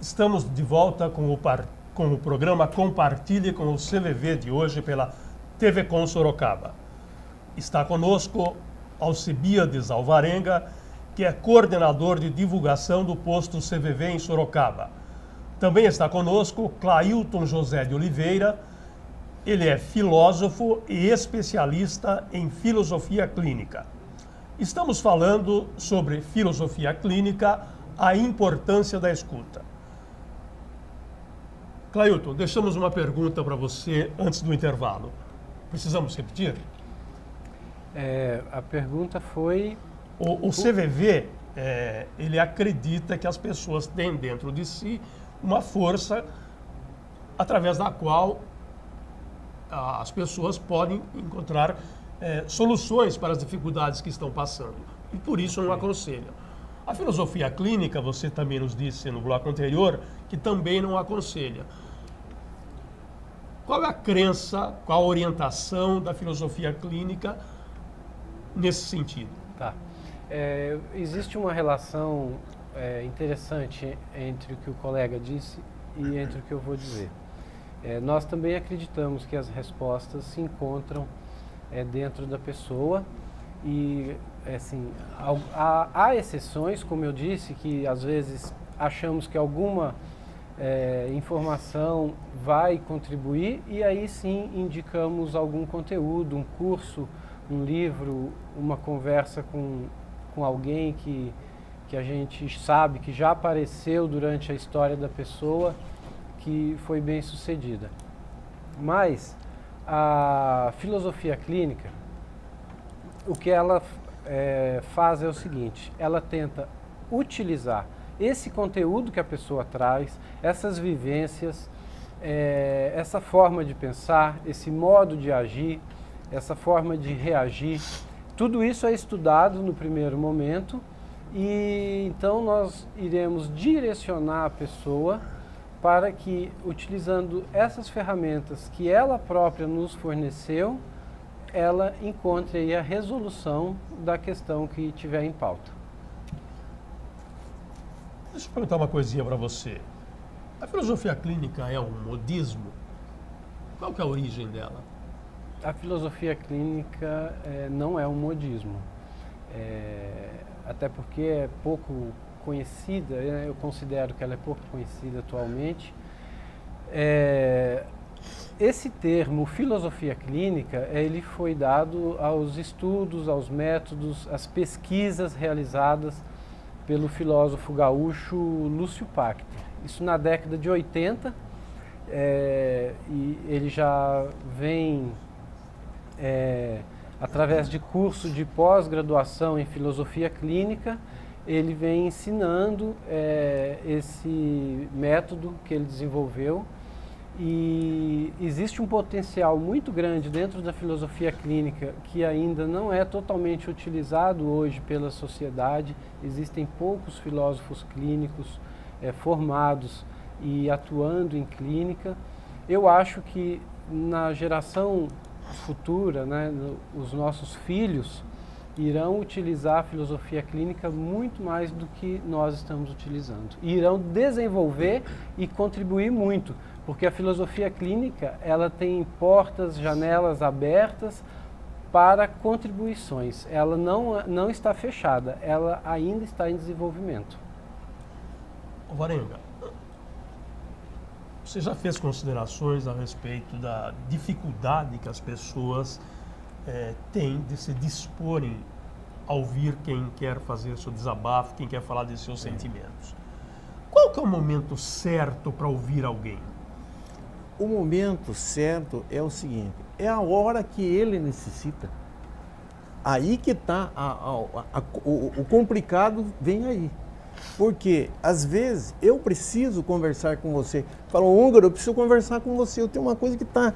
Estamos de volta com o programa Compartilhe com o CVV de hoje pela TV Com Sorocaba. Está conosco Alcibiades Alvarenga, que é coordenador de divulgação do posto CVV em Sorocaba. Também está conosco Clailton José de Oliveira. Ele é filósofo e especialista em filosofia clínica. Estamos falando sobre filosofia clínica, a importância da escuta. Clailton, deixamos uma pergunta para você antes do intervalo. Precisamos repetir? A pergunta foi... O CVV, ele acredita que as pessoas têm dentro de si uma força através da qual as pessoas podem encontrar soluções para as dificuldades que estão passando. E por isso não aconselha. A filosofia clínica, você também nos disse no bloco anterior, que também não aconselha. Qual é a crença, qual a orientação da filosofia clínica nesse sentido? Tá. Existe uma relação interessante entre o que o colega disse e entre o que eu vou dizer. Nós também acreditamos que as respostas se encontram dentro da pessoa e, assim, há exceções, como eu disse, que às vezes achamos que alguma informação vai contribuir e aí sim indicamos algum conteúdo, um curso, um livro, uma conversa com alguém que a gente sabe que já apareceu durante a história da pessoa, que foi bem sucedida. Mas a filosofia clínica, o que ela faz é o seguinte: ela tenta utilizar esse conteúdo que a pessoa traz, essas vivências, essa forma de pensar, esse modo de agir, essa forma de reagir, tudo isso é estudado no primeiro momento e então nós iremos direcionar a pessoa para que, utilizando essas ferramentas que ela própria nos forneceu, ela encontre aí a resolução da questão que tiver em pauta. Deixa eu perguntar uma coisinha para você. A filosofia clínica é um modismo? Qual que é a origem dela? A filosofia clínica não é um modismo, até porque é pouco conhecida, eu considero que ela é pouco conhecida atualmente. Esse termo, filosofia clínica, ele foi dado aos estudos, aos métodos, às pesquisas realizadas pelo filósofo gaúcho Lúcio Pachter. Isso na década de 80, e ele já vem, através de curso de pós-graduação em filosofia clínica, ele vem ensinando esse método que ele desenvolveu. E existe um potencial muito grande dentro da filosofia clínica que ainda não é totalmente utilizado hoje pela sociedade. Existem poucos filósofos clínicos formados e atuando em clínica. Eu acho que na geração futura, né, os nossos filhos irão utilizar a filosofia clínica muito mais do que nós estamos utilizando. E irão desenvolver e contribuir muito, porque a filosofia clínica ela tem portas, janelas abertas para contribuições. Ela não está fechada, ela ainda está em desenvolvimento. Alvarenga, você já fez considerações a respeito da dificuldade que as pessoas têm de se disporem a ouvir quem quer fazer seu desabafo, quem quer falar de seus sentimentos? Qual que é o momento certo para ouvir alguém? O momento certo é o seguinte: é a hora que ele necessita. Aí que está o complicado, vem aí. Porque, às vezes, eu preciso conversar com você. Falou, húngaro, eu preciso conversar com você. Eu tenho uma coisa que tá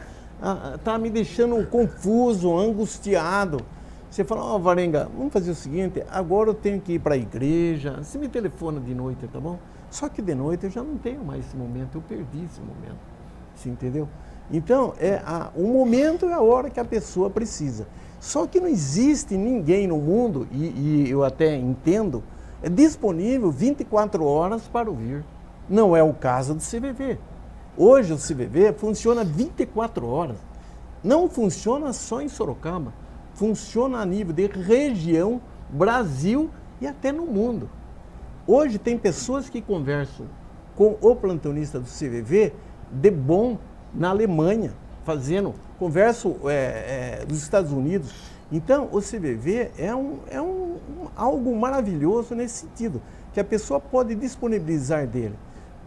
me deixando confuso, angustiado. Você fala, Alvarenga, vamos fazer o seguinte, agora eu tenho que ir para a igreja. Você me telefona de noite, tá bom? Só que de noite eu já não tenho mais esse momento, eu perdi esse momento. Você entendeu? Então, o momento é a hora que a pessoa precisa. Só que não existe ninguém no mundo, e eu até entendo, é disponível 24 horas para ouvir. Não é o caso do CVV. Hoje o CVV funciona 24 horas. Não funciona só em Sorocaba, funciona a nível de região, Brasil e até no mundo. Hoje tem pessoas que conversam com o plantonista do CVV de Bonn, na Alemanha, converso dos Estados Unidos. Então, o CVV é algo maravilhoso nesse sentido, que a pessoa pode disponibilizar dele.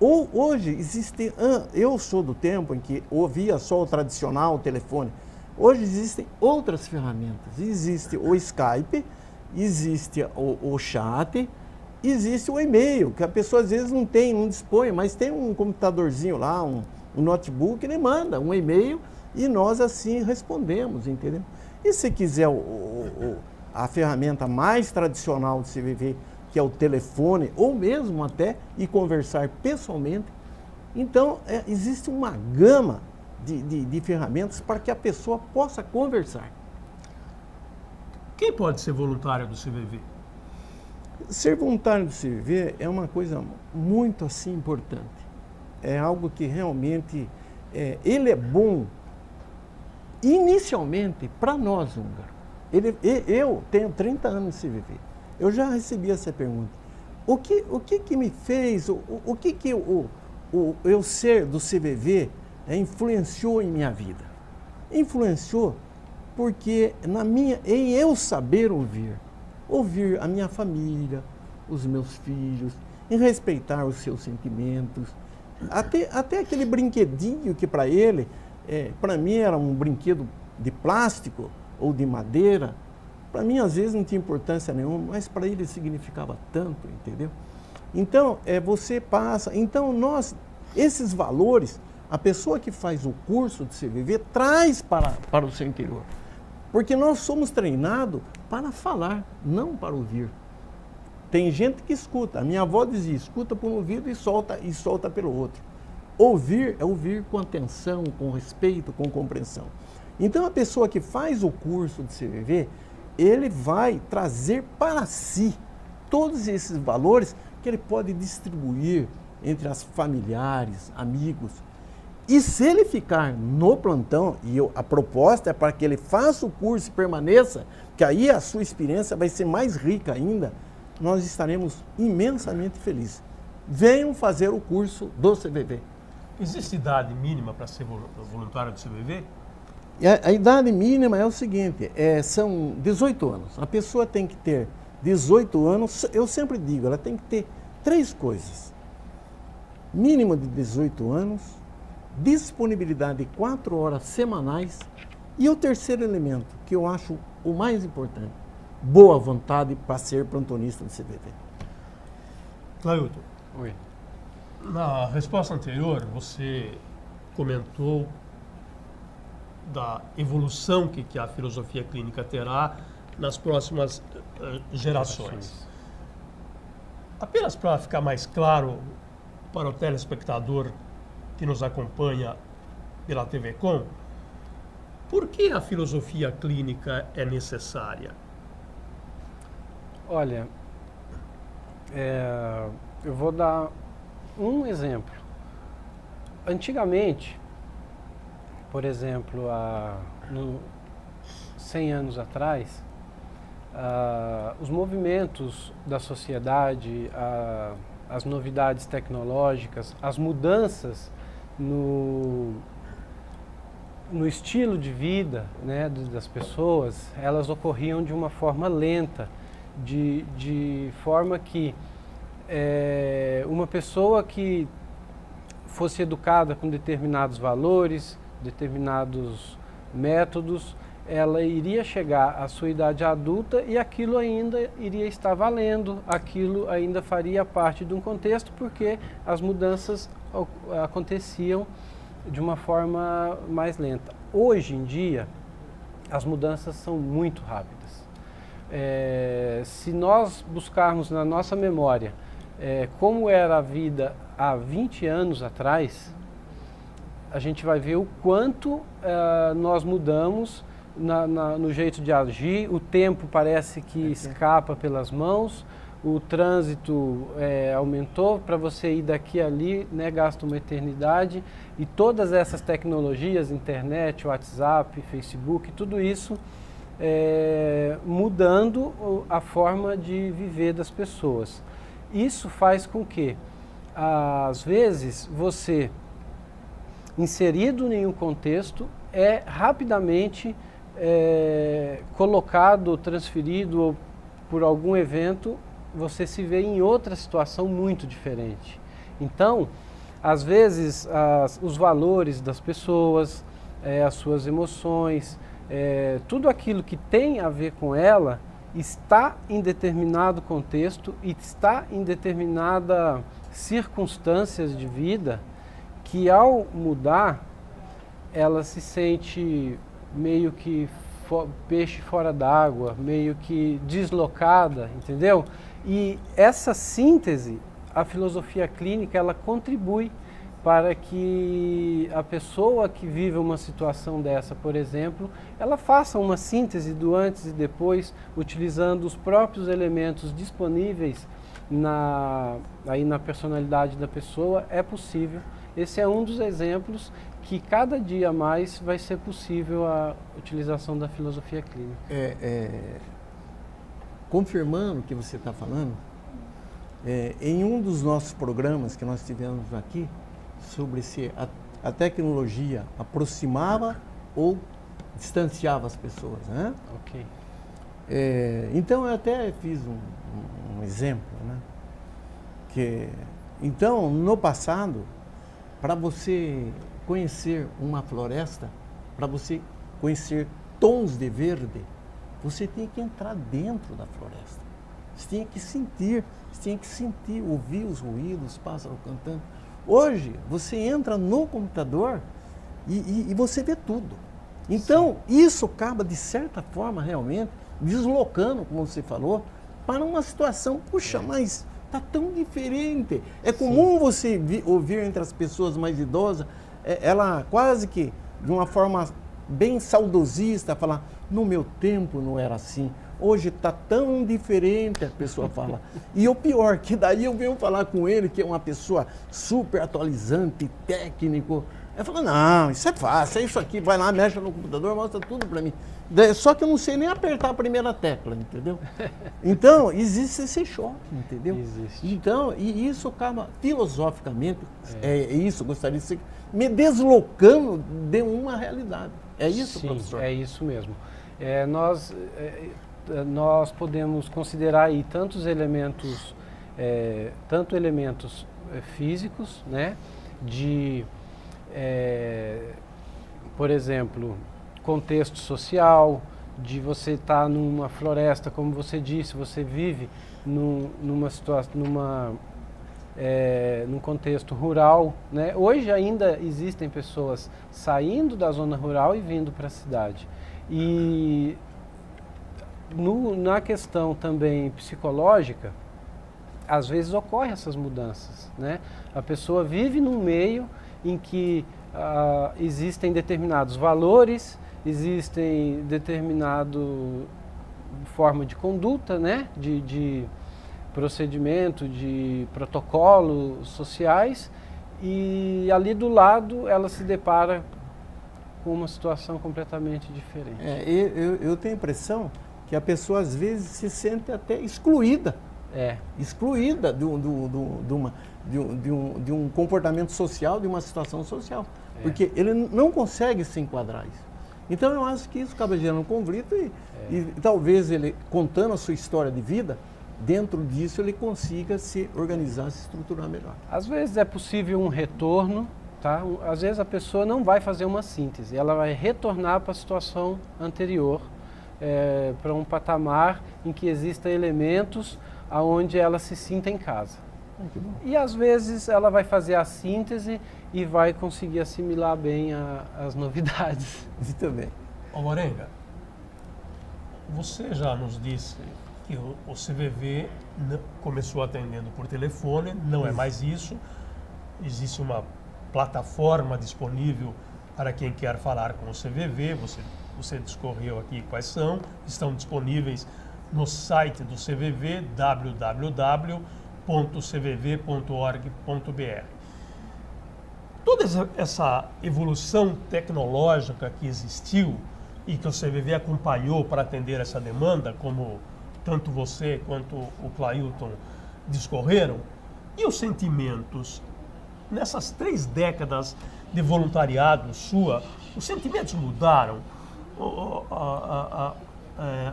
Hoje existe, eu sou do tempo em que ouvia só o tradicional o telefone. Hoje existem outras ferramentas. Existe o Skype, existe o chat, existe o e-mail, que a pessoa às vezes não dispõe, mas tem um computadorzinho lá, um notebook, ele manda um e-mail e nós assim respondemos, entendeu? E se quiser a ferramenta mais tradicional do CVV, que é o telefone, ou mesmo até ir conversar pessoalmente, então existe uma gama de ferramentas para que a pessoa possa conversar. Quem pode ser voluntário do CVV? Ser voluntário do CVV é uma coisa muito assim importante. É algo que realmente ele é bom inicialmente para nós húngaros. Eu tenho 30 anos de CVV. Eu já recebi essa pergunta. O que me fez, o que eu ser do CVV influenciou em minha vida? Influenciou porque em eu saber ouvir a minha família, os meus filhos, em respeitar os seus sentimentos, até aquele brinquedinho que para ele, para mim era um brinquedo de plástico ou de madeira, para mim às vezes não tinha importância nenhuma, mas para ele significava tanto, entendeu? Então, você passa, então esses valores, a pessoa que faz o curso de CVV traz para o seu interior. Porque nós somos treinados para falar, não para ouvir. Tem gente que escuta. A minha avó dizia, escuta por um ouvido e solta pelo outro. Ouvir é ouvir com atenção, com respeito, com compreensão. Então, a pessoa que faz o curso de CVV, ele vai trazer para si todos esses valores que ele pode distribuir entre as familiares, amigos. E se ele ficar no plantão, a proposta é para que ele faça o curso e permaneça, que aí a sua experiência vai ser mais rica ainda, nós estaremos imensamente felizes. Venham fazer o curso do CVV. Existe idade mínima para ser voluntário do CVV? A idade mínima é o seguinte, são 18 anos. A pessoa tem que ter 18 anos, eu sempre digo, ela tem que ter 3 coisas. Mínimo de 18 anos, disponibilidade de 4 horas semanais e o terceiro elemento, que eu acho o mais importante, boa vontade para ser plantonista do CVV. Clailton. Oi. Na resposta anterior, você comentou da evolução que a filosofia clínica terá nas próximas gerações. Apenas para ficar mais claro para o telespectador que nos acompanha pela TV Com, por que a filosofia clínica é necessária? Olha, eu vou dar um exemplo. Antigamente, por exemplo, 100 anos atrás, os movimentos da sociedade, as novidades tecnológicas, as mudanças no estilo de vida, né, das pessoas, elas ocorriam de uma forma lenta, de forma que uma pessoa que fosse educada com determinados valores, determinados métodos, ela iria chegar à sua idade adulta e aquilo ainda iria estar valendo, aquilo ainda faria parte de um contexto, porque as mudanças aconteciam de uma forma mais lenta. Hoje em dia, as mudanças são muito rápidas. Se nós buscarmos na nossa memória como era a vida há 20 anos atrás, a gente vai ver o quanto nós mudamos no jeito de agir, o tempo parece que escapa pelas mãos, o trânsito aumentou, para você ir daqui a ali, né, gasta uma eternidade, e todas essas tecnologias, internet, WhatsApp, Facebook, tudo isso mudando a forma de viver das pessoas. Isso faz com que, às vezes, você, inserido em um contexto, rapidamente colocado, transferido por algum evento, você se vê em outra situação muito diferente. Então, às vezes, os valores das pessoas, as suas emoções, tudo aquilo que tem a ver com ela está em determinado contexto e está em determinadas circunstâncias de vida que, ao mudar, ela se sente meio que peixe fora d'água, meio que deslocada, entendeu? E essa síntese, a filosofia clínica, ela contribui para que a pessoa que vive uma situação dessa, por exemplo, ela faça uma síntese do antes e depois, utilizando os próprios elementos disponíveis aí na personalidade da pessoa. É possível. Esse é um dos exemplos que cada dia mais vai ser possível a utilização da filosofia clínica. Confirmando o que você está falando, em um dos nossos programas que nós tivemos aqui, sobre se a tecnologia aproximava ou distanciava as pessoas, né? Ok. Então eu até fiz um exemplo, né? Então, no passado, para você conhecer uma floresta, para você conhecer tons de verde, você tinha que entrar dentro da floresta. Você tinha que sentir, ouvir os ruídos, os pássaros cantando. Hoje, você entra no computador e você vê tudo. Então, isso acaba, de certa forma, realmente, deslocando, como você falou, para uma situação, puxa, mas está tão diferente. É comum você ouvir entre as pessoas mais idosas, ela quase que, de uma forma bem saudosista, falar, no meu tempo não era assim, hoje está tão diferente, a pessoa fala. E o pior, que daí eu venho falar com ele, que é uma pessoa super atualizante, técnico. Eu falo, não, isso é fácil, é isso aqui, vai lá, mexe no computador, mostra tudo para mim. Só que eu não sei nem apertar a primeira tecla, entendeu? Então, existe esse choque, entendeu? Existe. Então, e isso acaba, filosoficamente, isso, gostaria de ser, me deslocando de uma realidade. É isso, Sim, professor? É isso mesmo. Nós podemos considerar aí tanto elementos físicos, né, por exemplo, contexto social, de você estar numa floresta, como você disse, você vive numa situação, num contexto rural, né? Hoje ainda existem pessoas saindo da zona rural e vindo para a cidade. E na questão também psicológica, às vezes ocorrem essas mudanças, né? A pessoa vive num meio em que existem determinados valores, existem determinada forma de conduta, né? De procedimento, de protocolos sociais, e ali do lado ela se depara com uma situação completamente diferente. Eu tenho a impressão que a pessoa às vezes se sente até excluída. Excluída de um comportamento social, de uma situação social. Porque ele não consegue se enquadrar isso. Então eu acho que isso acaba gerando um conflito e talvez ele, contando a sua história de vida, dentro disso ele consiga se organizar, se estruturar melhor. Às vezes é possível um retorno, tá? Às vezes a pessoa não vai fazer uma síntese, ela vai retornar para a situação anterior, para um patamar em que existam elementos aonde ela se sinta em casa. E às vezes ela vai fazer a síntese e vai conseguir assimilar bem as novidades. Muito bem. Ô Morenga, você já nos disse que o CVV começou atendendo por telefone, não é mais isso. Existe uma plataforma disponível para quem quer falar com o CVV, você discorreu aqui quais são, estão disponíveis no site do CVV, www.cvv.org.br. Toda essa evolução tecnológica que existiu e que o CVV acompanhou para atender essa demanda, como tanto você quanto o Clailton discorreram, e os sentimentos, nessas 3 décadas de voluntariado sua, os sentimentos mudaram?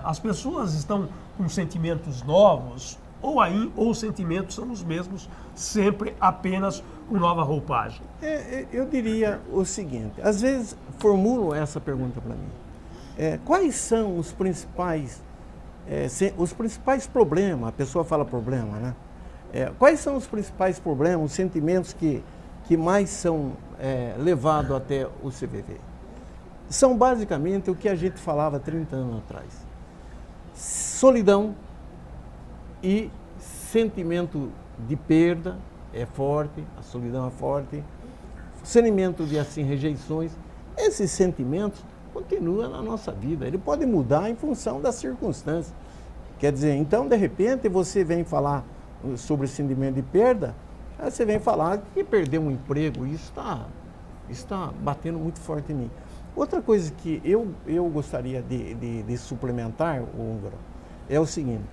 As pessoas estão com sentimentos novos ou os sentimentos são os mesmos, sempre apenas com nova roupagem? Eu diria o seguinte, às vezes formulam essa pergunta para mim. Quais são os principais problemas, a pessoa fala problema, né? Quais são os principais problemas, os sentimentos que mais são levados até o CVV? São basicamente o que a gente falava 30 anos atrás. Solidão e sentimento de perda é forte, a solidão é forte, sentimento de rejeições. Esses sentimentos continuam na nossa vida, ele pode mudar em função das circunstâncias. Quer dizer, então de repente você vem falar sobre sentimento de perda, aí você vem falar que perdeu um emprego, isso está batendo muito forte em mim. Outra coisa que eu gostaria de suplementar, Húngaro, é o seguinte,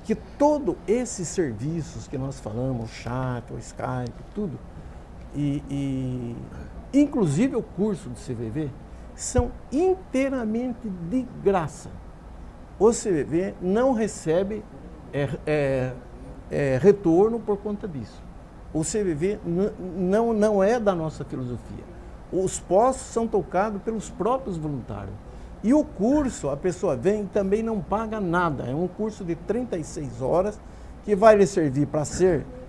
que todos esses serviços que nós falamos, o chat, o Skype, tudo, inclusive o curso do CVV, são inteiramente de graça. O CVV não recebe retorno por conta disso. O CVV não é da nossa filosofia. Os postos são tocados pelos próprios voluntários. E o curso, a pessoa vem e também não paga nada. É um curso de 36 horas que vai lhe servir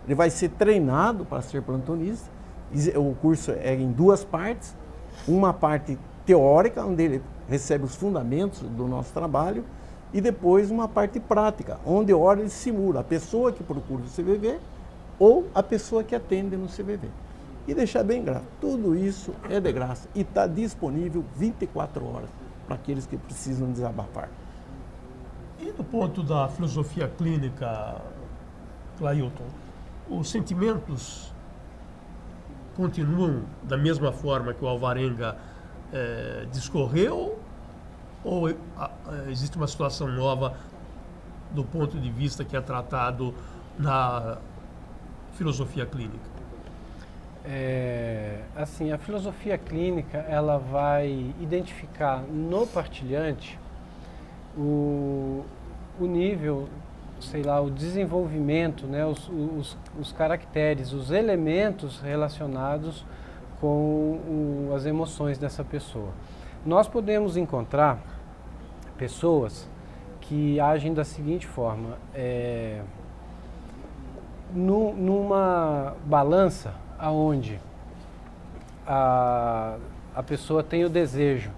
ele vai ser treinado para ser plantonista. O curso é em 2 partes. Uma parte teórica, onde ele recebe os fundamentos do nosso trabalho, e depois uma parte prática, onde ele simula a pessoa que procura o CVV ou a pessoa que atende no CVV. E deixar bem claro, tudo isso é de graça e está disponível 24 horas para aqueles que precisam desabafar. E do ponto da filosofia clínica, Clailton, os sentimentos continuam da mesma forma que o Alvarenga discorreu, ou existe uma situação nova do ponto de vista que é tratado na filosofia clínica? Assim, a filosofia clínica, ela vai identificar no partilhante o nível, sei lá, o desenvolvimento, né, os caracteres, os elementos relacionados com as emoções dessa pessoa. Nós podemos encontrar pessoas que agem da seguinte forma, numa balança aonde a pessoa tem o desejo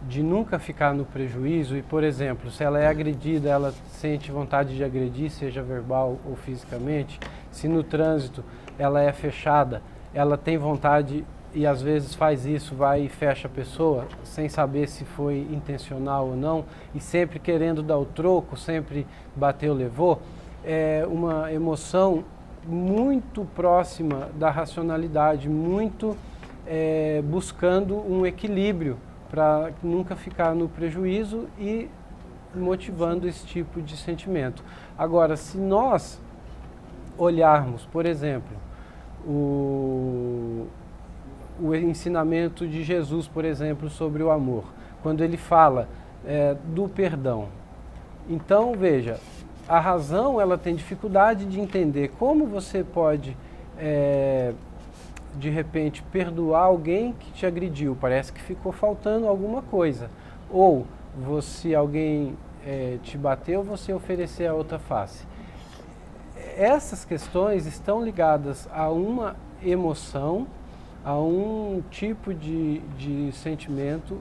de nunca ficar no prejuízo e, por exemplo, se ela é agredida, ela sente vontade de agredir, seja verbal ou fisicamente. Se no trânsito ela é fechada, ela tem vontade e às vezes faz isso, vai e fecha a pessoa, sem saber se foi intencional ou não, e sempre querendo dar o troco, sempre bateu, levou, é uma emoção muito próxima da racionalidade, muito buscando um equilíbrio para nunca ficar no prejuízo e motivando esse tipo de sentimento. Agora, se nós olharmos, por exemplo, o ensinamento de Jesus, por exemplo, sobre o amor, quando ele fala do perdão. Então, veja, a razão ela tem dificuldade de entender como você pode, de repente, perdoar alguém que te agrediu. Parece que ficou faltando alguma coisa. Ou, se alguém te bateu, você oferecer a outra face. Essas questões estão ligadas a uma emoção, a um tipo de sentimento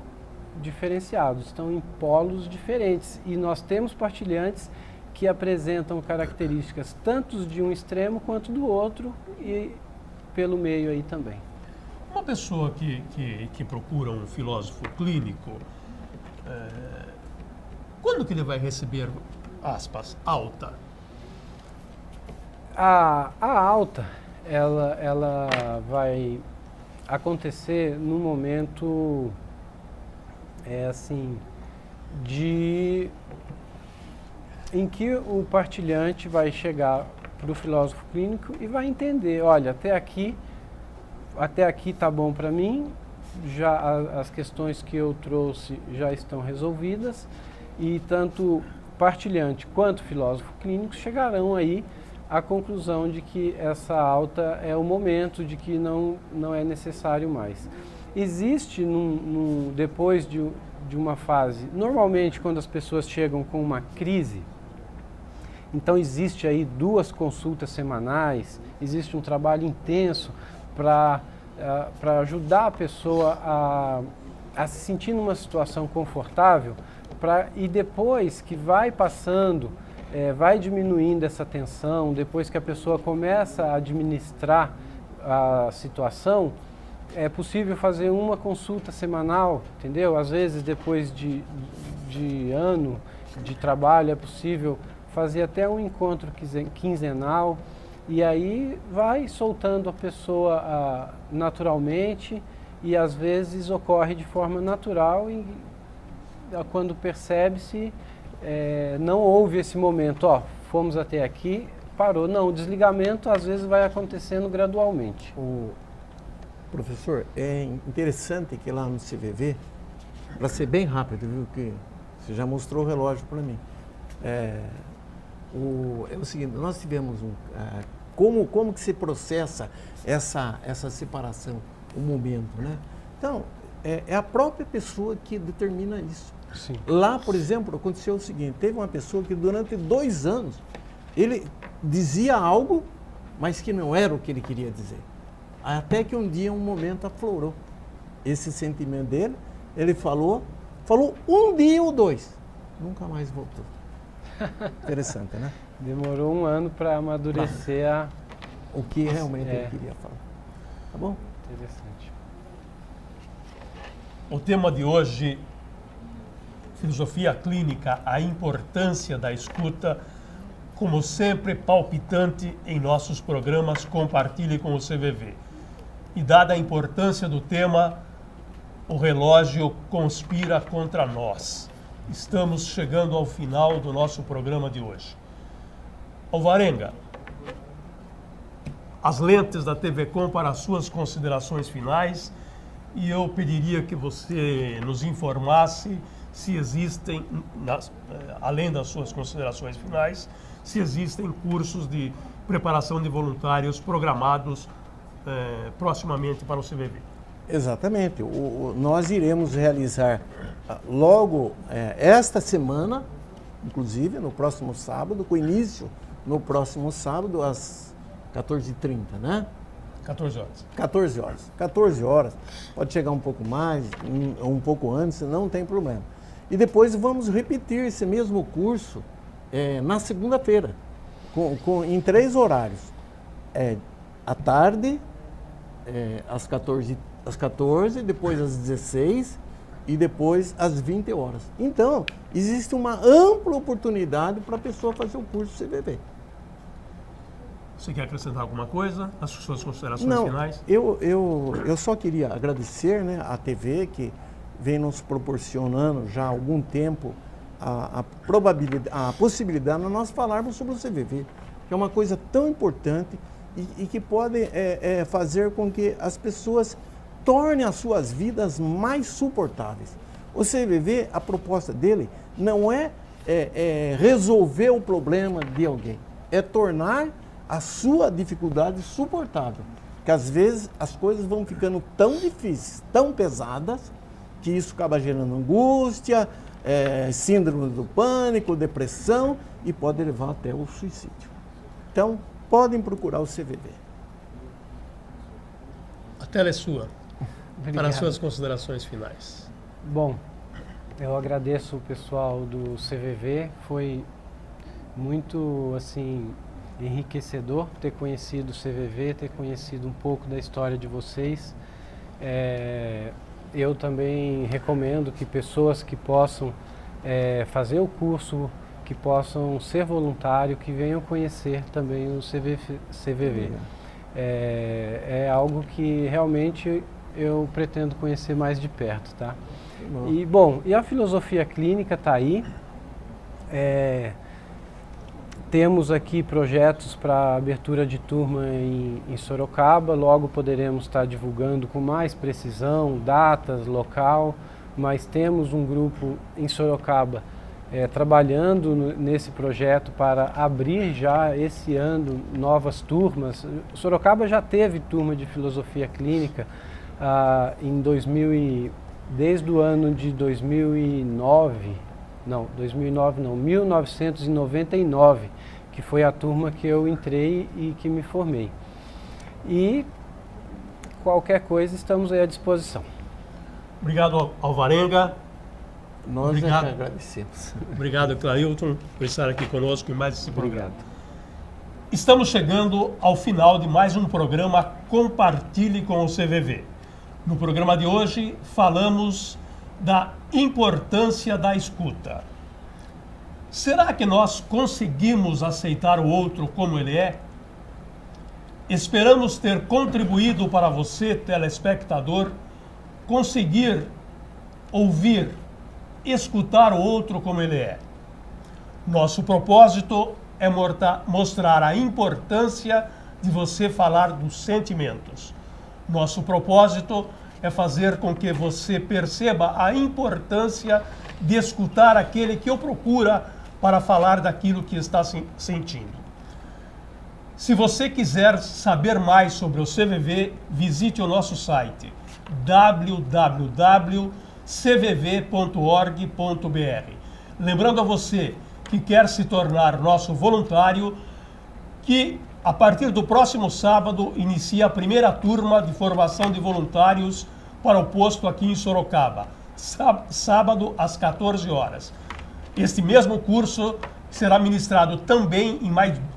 diferenciado, estão em polos diferentes e nós temos partilhantes que apresentam características tanto de um extremo quanto do outro e pelo meio aí também. Uma pessoa que procura um filósofo clínico, quando que ele vai receber aspas, alta? A alta, ela vai acontecer no momento, assim, em que o partilhante vai chegar para o filósofo clínico e vai entender, olha, até aqui tá bom para mim, já as questões que eu trouxe já estão resolvidas, e tanto partilhante quanto filósofo clínico chegarão aí à conclusão de que essa alta é o momento, de que não é necessário mais. Existe, depois de uma fase, normalmente quando as pessoas chegam com uma crise, então existe aí 2 consultas semanais, existe um trabalho intenso para ajudar a pessoa a se sentir numa situação confortável, e depois que vai passando, vai diminuindo essa tensão, depois que a pessoa começa a administrar a situação, é possível fazer uma consulta semanal, entendeu? Às vezes depois de ano de trabalho é possível fazer até um encontro quinzenal, e aí vai soltando a pessoa naturalmente, e às vezes ocorre de forma natural, e quando percebe-se, não houve esse momento, fomos até aqui, parou. Não, o desligamento às vezes vai acontecendo gradualmente. Professor, é interessante que lá no CVV, para ser bem rápido, viu, que você já mostrou o relógio para mim, é o seguinte, nós tivemos como que se processa essa separação, o momento, né? Então, é a própria pessoa que determina isso. Sim. Lá, por exemplo, aconteceu o seguinte, teve uma pessoa que durante 2 anos, ele dizia algo, mas que não era o que ele queria dizer. Até que um dia, um momento, aflorou esse sentimento dele, ele falou 1 dia ou 2, nunca mais voltou. Interessante, né? Demorou 1 ano para amadurecer o que realmente ele queria falar. Tá bom? Interessante. O tema de hoje, filosofia clínica, a importância da escuta, como sempre palpitante em nossos programas Compartilhe com o CVV. E dada a importância do tema, o relógio conspira contra nós. Estamos chegando ao final do nosso programa de hoje. Alvarenga, as lentes da TV Com para as suas considerações finais, e eu pediria que você nos informasse se existem, além das suas considerações finais, se existem cursos de preparação de voluntários programados proximamente para o CVV. Exatamente. Nós iremos realizar logo esta semana, inclusive no próximo sábado, com início no próximo sábado às 14h30, né? 14 horas. 14 horas. 14 horas. Pode chegar um pouco mais, um pouco antes, não tem problema. E depois vamos repetir esse mesmo curso na segunda-feira, em 3 horários. À tarde, às 14, depois às 16 e depois às 20 horas. Então, existe uma ampla oportunidade para a pessoa fazer o curso CVV. Você quer acrescentar alguma coisa? As suas considerações Não, finais? Eu só queria agradecer, né, a TV que vem nos proporcionando já há algum tempo a possibilidade de nós falarmos sobre o CVV, que é uma coisa tão importante e que pode fazer com que as pessoas tornem as suas vidas mais suportáveis. O CVV, a proposta dele não é resolver o problema de alguém, é tornar a sua dificuldade suportável. Porque às vezes as coisas vão ficando tão difíceis, tão pesadas, que isso acaba gerando angústia, síndrome do pânico, depressão e pode levar até o suicídio. Então, podem procurar o CVV. A tela é sua. Obrigado. Para as suas considerações finais. Bom, eu agradeço o pessoal do CVV, foi muito, assim, enriquecedor ter conhecido o CVV, ter conhecido um pouco da história de vocês. Eu também recomendo que pessoas que possam fazer o curso que possam ser voluntários, que venham conhecer também o CVV. É algo que realmente eu pretendo conhecer mais de perto, tá? E, bom, e a filosofia clínica está aí. Temos aqui projetos para abertura de turma em Sorocaba, logo poderemos estar divulgando com mais precisão, datas, local, mas temos um grupo em Sorocaba trabalhando nesse projeto para abrir já esse ano novas turmas. Sorocaba já teve turma de filosofia clínica desde o ano de 1999, que foi a turma que eu entrei e que me formei. E qualquer coisa estamos aí à disposição. Obrigado, Alvarenga. Nós é que agradecemos. Obrigado, Clailton, por estar aqui conosco em mais esse programa. Obrigado. Estamos chegando ao final de mais um programa Compartilhe com o CVV. No programa de hoje falamos da importância da escuta. Será que nós conseguimos aceitar o outro como ele é? Esperamos ter contribuído para você, telespectador, conseguir ouvir, escutar o outro como ele é. Nosso propósito é mostrar a importância de você falar dos sentimentos. Nosso propósito é fazer com que você perceba a importância de escutar aquele que o procura para falar daquilo que está sentindo. Se você quiser saber mais sobre o CVV, visite o nosso site www.cvv.org.br. Lembrando a você que quer se tornar nosso voluntário, que a partir do próximo sábado inicia a primeira turma de formação de voluntários para o posto aqui em Sorocaba, sábado às 14 horas. Este mesmo curso será ministrado também em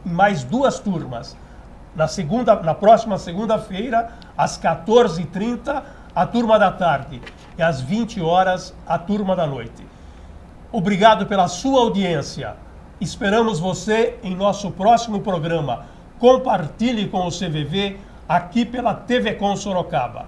mais duas turmas. Na próxima segunda-feira, às 14h30, a turma da tarde, e às 20 horas, a turma da noite. Obrigado pela sua audiência. Esperamos você em nosso próximo programa. Compartilhe com o CVV aqui pela TV Com Sorocaba.